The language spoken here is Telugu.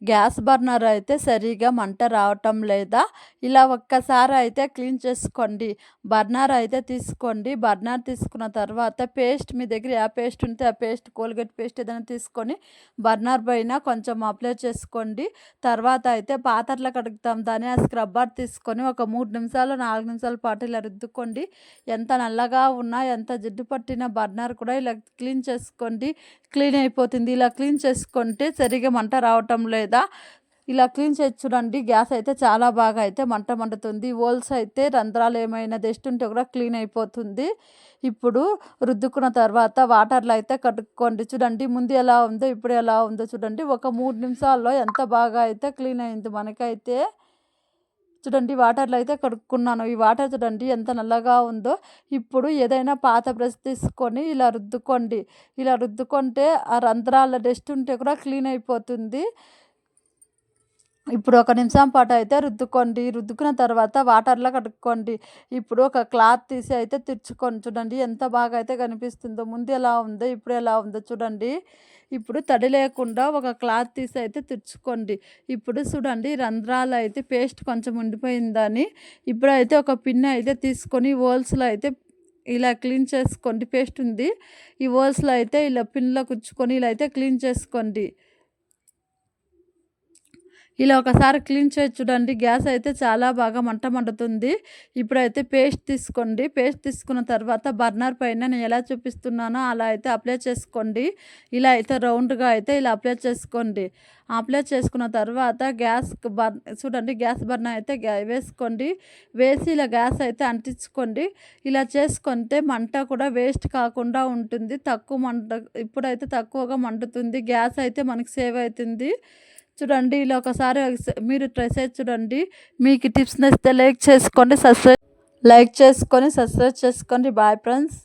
గ్యాస్ బర్నర్ అయితే సరిగా మంట రావటం లేదా, ఇలా ఒక్కసారి అయితే క్లీన్ చేసుకోండి. బర్నర్ అయితే తీసుకోండి. బర్నర్ తీసుకున్న తర్వాత పేస్ట్, మీ దగ్గర ఏ పేస్ట్ ఉంటే ఆ పేస్ట్, కోల్గేట్ పేస్ట్ ఏదైనా తీసుకొని బర్నర్ పైన కొంచెం అప్లై చేసుకోండి. తర్వాత అయితే పాత్రలు కడుగుతాం దాన్ని, ఆ స్క్రబ్బర్ తీసుకొని ఒక 3 నిమిషాలు 4 నిమిషాల పాటు ఇలా రుద్దుకోండి. ఎంత నల్లగా ఉన్నా, ఎంత జిడ్డు పట్టిన బర్నర్ కూడా ఇలా క్లీన్ చేసుకోండి. క్లీన్ అయిపోతుంది. ఇలా క్లీన్ చేసుకుంటే సరిగా మంట రావటం లేదా, ఇలా క్లీన్ చేసి చూడండి. గ్యాస్ అయితే చాలా బాగా అయితే మంట మండుతుంది. హోల్స్ అయితే రంధ్రాలు ఏమైనా డస్ట్ ఉంటే కూడా క్లీన్ అయిపోతుంది. ఇప్పుడు రుద్దుకున్న తర్వాత వాటర్లో అయితే కడుక్కోండి. చూడండి ముందు ఎలా ఉందో ఇప్పుడు ఎలా ఉందో చూడండి. ఒక 3 నిమిషాల్లో ఎంత బాగా అయితే క్లీన్ అయింది మనకైతే. చూడండి వాటర్లో అయితే కడుక్కున్నాను. ఈ వాటర్ చూడండి ఎంత నల్లగా ఉందో. ఇప్పుడు ఏదైనా పాత బ్రష్ తీసుకొని ఇలా రుద్దుకోండి. ఇలా రుద్దుకుంటే ఆ రంధ్రాల డస్ట్ ఉంటే కూడా క్లీన్ అయిపోతుంది. ఇప్పుడు ఒక నిమిషం పాటు అయితే రుద్దుకోండి. రుద్దుకున్న తర్వాత వాటర్లో కడుక్కోండి. ఇప్పుడు ఒక క్లాత్ తీసి అయితే తుడుచుకోండి. చూడండి ఎంత బాగా అయితే కనిపిస్తుందో. ముందు ఎలా ఉందో ఇప్పుడు ఎలా ఉందో చూడండి. ఇప్పుడు తడి లేకుండా ఒక క్లాత్ తీసి అయితే తుడుచుకోండి. ఇప్పుడు చూడండి రంధ్రాలు అయితే పేస్ట్ కొంచెం ఉండిపోయిందని, ఇప్పుడైతే ఒక పిన్ అయితే తీసుకొని హోల్స్లో అయితే ఇలా క్లీన్ చేసుకోండి. పేస్ట్ ఉంది, ఈ హోల్స్లో అయితే ఇలా పిన్లో కుచ్చుకొని ఇలా అయితే క్లీన్ చేసుకోండి. ఇలా ఒకసారి క్లీన్ చేసి చూడండి. గ్యాస్ అయితే చాలా బాగా మంట మండుతుంది. ఇప్పుడైతే పేస్ట్ తీసుకోండి. పేస్ట్ తీసుకున్న తర్వాత బర్నర్ పైన నేను ఎలా చూపిస్తున్నానో అలా అయితే అప్లై చేసుకోండి. ఇలా అయితే రౌండ్గా అయితే ఇలా అప్లై చేసుకోండి. అప్లై చేసుకున్న తర్వాత చూడండి గ్యాస్ బర్నర్ అయితే వేసుకోండి. వేసి ఇలా గ్యాస్ అయితే అంటించుకోండి. ఇలా చేసుకుంటే మంట కూడా వేస్ట్ కాకుండా ఉంటుంది. ఇప్పుడైతే తక్కువగా మండుతుంది. గ్యాస్ అయితే మనకి సేవ్ అవుతుంది. చూడండి ఇలా ఒకసారి మీరు ట్రై చేసి చూడండి. మీకు టిప్స్ నచ్చితే లైక్ చేసుకొని సబ్స్క్రైబ్ చేసుకోండి. Bye friends.